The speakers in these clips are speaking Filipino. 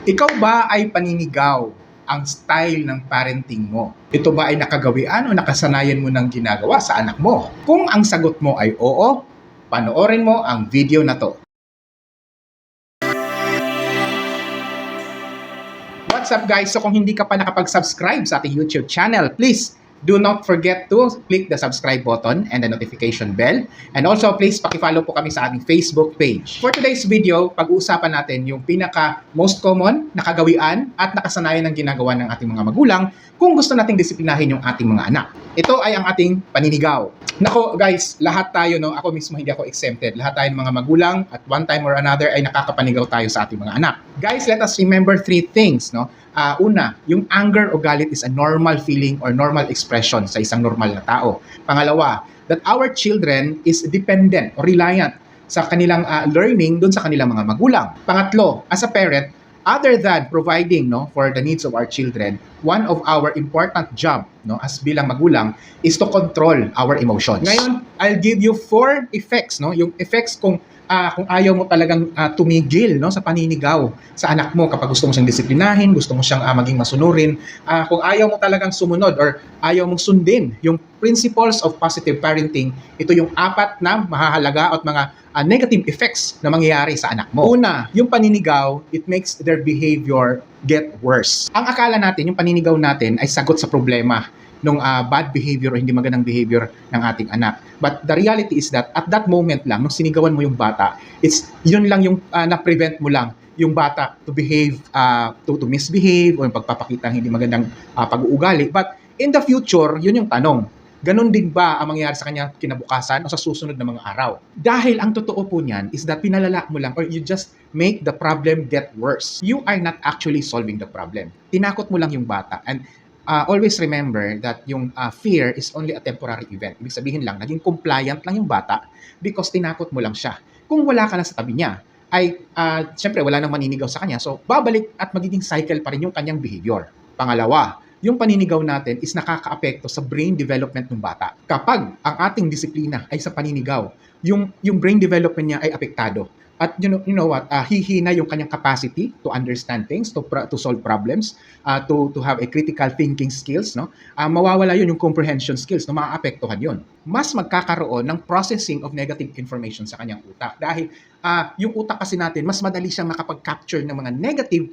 Ikaw ba ay paninigaw ang style ng parenting mo? Ito ba ay nakagawian o nakasanayan mo ng ginagawa sa anak mo? Kung ang sagot mo ay oo, panoorin mo ang video na to. What's up guys? So kung hindi ka pa nakapag-subscribe sa ating YouTube channel, please do not forget to click the subscribe button and the notification bell. And also, please paki-follow po kami sa ating Facebook page. For today's video, pag-uusapan natin yung pinaka most common na kagawian at nakasanayan ng ginagawa ng ating mga magulang kung gusto nating disiplinahin yung ating mga anak. Ito ay ang ating paninigaw. Nako guys, lahat tayo, no, ako mismo hindi ako exempted. Lahat tayo ng mga magulang at one time or another ay nakakapanigaw tayo sa ating mga anak. Guys, let us remember three things, no? Una, yung anger o galit is a normal feeling or normal expression sa isang normal na tao. Pangalawa, that our children is dependent or reliant sa kanilang learning dun sa kanilang mga magulang. Pangatlo, as a parent, other than providing, no, for the needs of our children, one of our important job, no, as bilang magulang is to control our emotions. Ngayon, I'll give you 4 effects, no, yung effects kung ayaw mo talagang tumigil, no, sa paninigaw sa anak mo kapag gusto mo siyang disiplinahin, gusto mo siyang maging masunurin, kung ayaw mo talagang sumunod or ayaw mong sundin yung principles of positive parenting, ito yung 4 na mahahalaga at mga negative effects na mangyayari sa anak mo. Una, yung paninigaw, it makes their behavior get worse. Ang akala natin, yung paninigaw natin ay sagot sa problema nung bad behavior o hindi magandang behavior ng ating anak. But the reality is that at that moment lang, nung sinigawan mo yung bata, yun lang yung na-prevent mo lang yung bata to behave, to misbehave o yung pagpapakita ng hindi magandang pag-uugali. But in the future, yun yung tanong. Ganon din ba ang mangyayari sa kanya kinabukasan o sa susunod na mga araw? Dahil ang totoo po niyan is that pinalala mo lang or you just make the problem get worse. You are not actually solving the problem. Tinakot mo lang yung bata. And always remember that yung fear is only a temporary event. Ibig sabihin lang, naging compliant lang yung bata because tinakot mo lang siya. Kung wala ka na sa tabi niya, ay syempre wala nang maninigaw sa kanya. So babalik at magiging cycle pa rin yung kanyang behavior. Pangalawa, yung paninigaw natin is nakakaapekto sa brain development ng bata. Kapag ang ating disiplina ay sa paninigaw, yung brain development niya ay apektado. At you know what, hihina yung kanyang capacity to understand things, to solve problems, to have a critical thinking skills, no? Mawawala yun yung comprehension skills, no? Maaapektuhan yun. Mas magkakaroon ng processing of negative information sa kanyang utak. Dahil yung utak kasi natin, mas madali siyang makapag-capture ng mga negative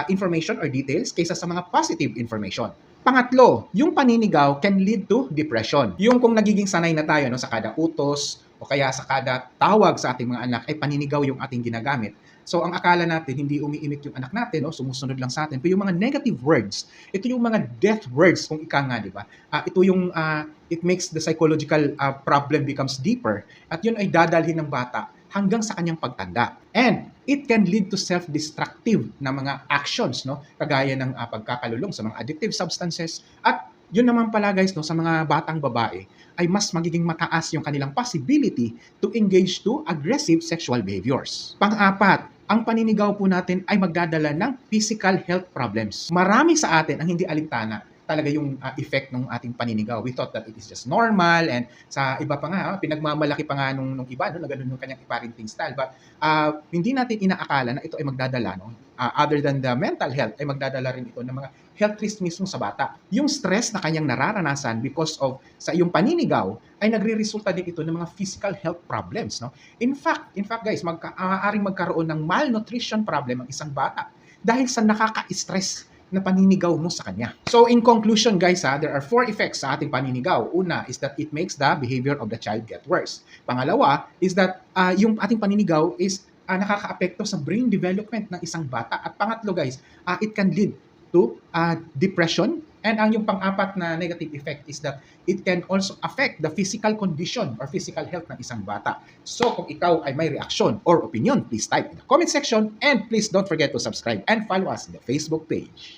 information or details kaysa sa mga positive information. Pangatlo, yung paninigaw can lead to depression. Yung kung nagiging sanay na tayo, no, sa kada utos o kaya sa kada tawag sa ating mga anak ay paninigaw yung ating ginagamit. So ang akala natin, hindi umiimik yung anak natin, no, sumusunod lang sa atin. Pero yung mga negative words, ito yung mga death words kung ika nga, di ba? Ito yung, it makes the psychological problem becomes deeper at yun ay dadalhin ng bata hanggang sa kanyang pagtanda. And it can lead to self-destructive na mga actions, no? Kagaya ng pagkakalulong sa mga addictive substances. At yun naman pala guys, no, sa mga batang babae, ay mas magiging mataas yung kanilang possibility to engage to aggressive sexual behaviors. Pang-apat, ang paninigaw po natin ay magdadala ng physical health problems. Marami sa atin ang hindi alintana talaga yung effect ng ating paninigaw. We thought that it is just normal and sa iba pa nga, pinagmamalaki pa nga nung iba, no, na ganun yung kanyang parenting style. But hindi natin inaakala na ito ay magdadala, no? Other than the mental health, ay magdadala rin ito ng mga health risk mismo sa bata. Yung stress na kanyang nararanasan because of sa iyong paninigaw ay nagre-resulta din ito ng mga physical health problems, no? In fact guys, maaaring magkaroon ng malnutrition problem ang isang bata dahil sa nakaka-stress na paninigaw mo sa kanya. So in conclusion guys, there are 4 effects sa ating paninigaw. Una is that it makes the behavior of the child get worse. Pangalawa is that yung ating paninigaw is nakakaapekto sa brain development ng isang bata. At pangatlo guys, it can lead to depression. And ang yung pang-apat na negative effect is that it can also affect the physical condition or physical health ng isang bata. So kung ikaw ay may reaksyon or opinion, please type in the comment section and please don't forget to subscribe and follow us in the Facebook page.